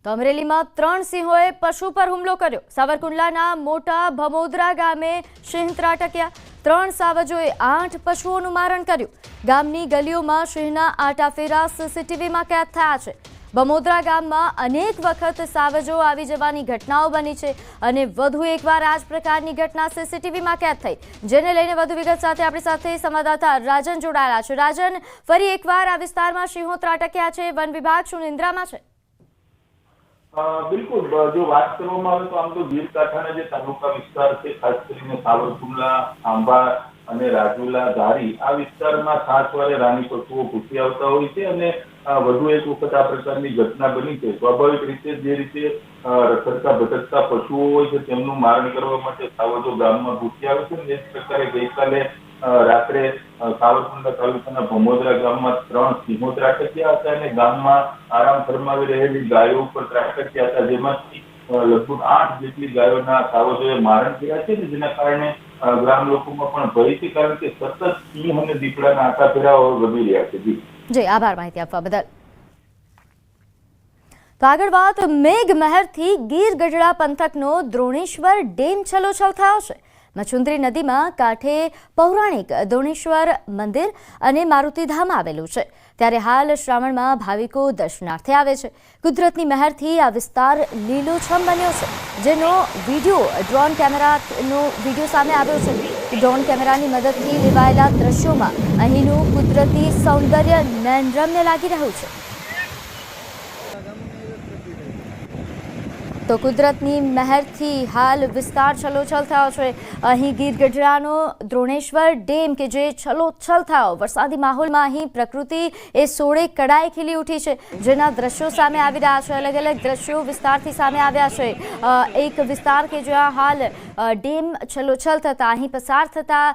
તો અમરેલીમાં 3 સિંહોએ પશુ પર હુમલો કર્યો। સાવરકુંડલાના મોટા ભમોદરા ગામે સિંહ ત્રાટક્યા। 3 સાવજોએ 8 પશુઓનું મારણ કર્યું। ગામની ગલીઓમાં સિંહના આટાફેરા સીસીટીવીમાં કેદ થયા છે। ભમોદરા ગામમાં અનેક વખત સાવજો આવી જવાની ઘટનાઓ બની છે અને વધુ એકવાર આ જ પ્રકારની ઘટના સીસીટીવીમાં કેદ થઈ, જેને લઈને વધુ વિગત સાથે આપણી સાથે સંવાદદાતા રાજન જોડાયેલા છે। રાજન, ફરી એકવાર આ વિસ્તારમાં સિંહો ત્રાટક્યા છે, વન વિભાગ શું નિંદ્રામાં છે? બિલકુલ, જો વાત કરવામાં આવે તો આમ તો ગીર કાંઠાના જે તાલુકા વિસ્તાર છે, ખાસ કરીને સાવરકુંડલા, આંબા અને રાજુલા, ધારી આ વિસ્તારમાં ખાસ વારે રાની પશુઓ ઘૂસી આવતા હોય છે અને વધુ એક વખત આ પ્રકારની ઘટના બની છે। સ્વાભાવિક રીતે જે રીતે રખડતા ભટકતા પશુઓ હોય છે તેમનું મારણ કરવા માટે સાવજો ગામમાં ઘૂસી આવે છે અને એ જ પ્રકારે ગઈકાલે રાત્રે સાવરકુંડલા તાલુકાના ભમોદરા ગામમાં 3 સિંહો ત્રાટક્યા હતા અને ગામમાં આરામ ફરમાવી રહેલી ગાયો ઉપર ત્રાટક્યા હતા, જેમાંથી લગભગ 8 જેટલી ગાયોના સાવજોએ મારણ કર્યા છે, જેના કારણે ગ્રામ લોકોમાં પણ ભય છે, કારણ કે સતત સિંહ અને દીપડાના આટાફેરાઓ વધી રહ્યા છે। જી આભાર માહિતી આપવા બદલ। તો આગળ વાત મેઘમહેરથી ગીર ગઢડા પંથકનો દ્રોણેશ્વર ડેમ છલોછલ થયો છે। મચુંદરી નદીમાં કાંઠે પૌરાણિક દ્રોણેશ્વર મંદિર અને મારુતિધામ આવેલું છે, ત્યારે હાલ શ્રાવણમાં ભાવિકો દર્શનાર્થે આવે છે। કુદરતની મહેરથી આ વિસ્તાર લીલોછમ બન્યો છે, જેનો ડ્રોન કેમેરાનો વિડીયો સામે આવ્યો છે। ડ્રોન કેમેરાની મદદથી લેવાયેલા દ્રશ્યોમાં અહીંનું કુદરતી સૌંદર્ય નયનરમ્ય લાગી રહ્યું છે। તો કુદરતની મહેરથી હાલ વિસ્તાર છલોછલ થયો છે। અહીં ગીર ગઢડાનો દ્રોણેશ્વર ડેમ કે જે છલોછલ થયો, વરસાદી માહોલમાં અહીં પ્રકૃતિ એ સોળે કળાએ ખીલી ઉઠી છે, જેના દ્રશ્યો સામે આવી રહ્યા છે। અલગ અલગ દ્રશ્યો વિસ્તારથી સામે આવ્યા છે। એક વિસ્તાર કે જ્યાં હાલ ડેમ છલોછલ થતા અહીં પસાર થતા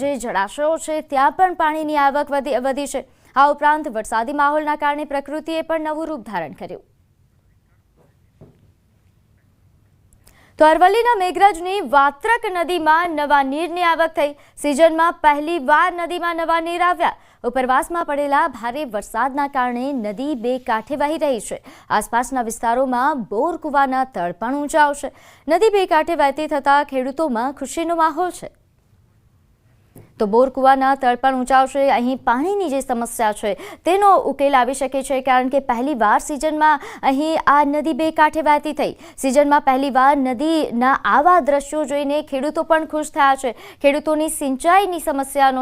જે જળાશયો છે ત્યાં પણ પાણીની આવક વધી છે। આ ઉપરાંત વરસાદી માહોલના કારણે પ્રકૃતિએ પણ નવું રૂપ ધારણ કર્યું। તો અરવલ્લીના મેઘરજની વાત્રક નદીમાં નવા નીરની આવક થઈ। સિઝનમાં પહેલીવાર નદીમાં નવા નીર આવ્યા। ઉપરવાસમાં પડેલા ભારે વરસાદના કારણે નદી બે કાંઠે વહી રહી છે। આસપાસના વિસ્તારોમાં બોર કૂવાના તળ પણ ઊંચા આવશે। નદી બે કાંઠે વહેતી થતાં ખેડૂતોમાં ખુશીનો માહોલ છે। તો બોર કૂવાના તળ પણ ઊંચાવશે। અહીં પાણીની જે સમસ્યા છે તેનો ઉકેલ આવી શકે છે, કારણ કે પહેલીવાર સિઝનમાં અહીં આ નદી બે કાંઠે વહેતી થઈ। સિઝનમાં પહેલીવાર નદીના આવા દ્રશ્યો જોઈને ખેડૂતો પણ ખુશ થયા છે। ખેડૂતોની સિંચાઈની સમસ્યા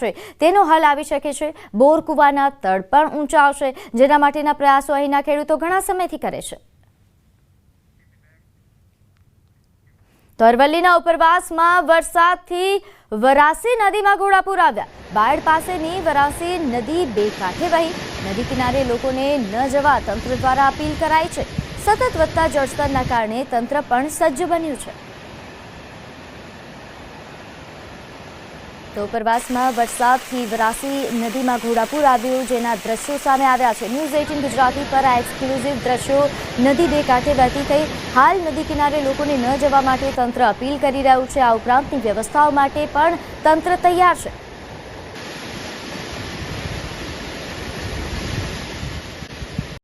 છે તેનો હલ આવી શકે છે। બોર કૂવાના તળ પણ ઊંચા આવશે, જેના માટેના પ્રયાસો અહીંના ખેડૂતો ઘણા સમયથી કરે છે। તો અરવલ્લીના ઉપરવાસમાં વરસાદથી વરાસી નદીમાં ઘોડાપૂર આવ્યા। બાયડ પાસેની વરાસી નદી બે કાંઠે વહી। નદી કિનારે લોકોને ન જવા તંત્ર દ્વારા અપીલ કરાઈ છે। સતત વધતા જળસ્તરના કારણે તંત્ર પણ સજ્જ બન્યું છે। તો ઉપરવાસમાં વરસાદથી વરાસી નદીમાં ઘોડાપૂર આવ્યું, જેના દ્રશ્યો સામે આવ્યા છે। ન્યૂઝ 18 ગુજરાતી પર આ એક્સક્લુઝિવ દ્રશ્યો। નદી બે કાંઠે વહેતી થઈ। હાલ નદી કિનારે લોકોને ન જવા માટે તંત્ર અપીલ કરી રહ્યું છે। આ ઉપરાંતની વ્યવસ્થાઓ માટે પણ તંત્ર તૈયાર છે।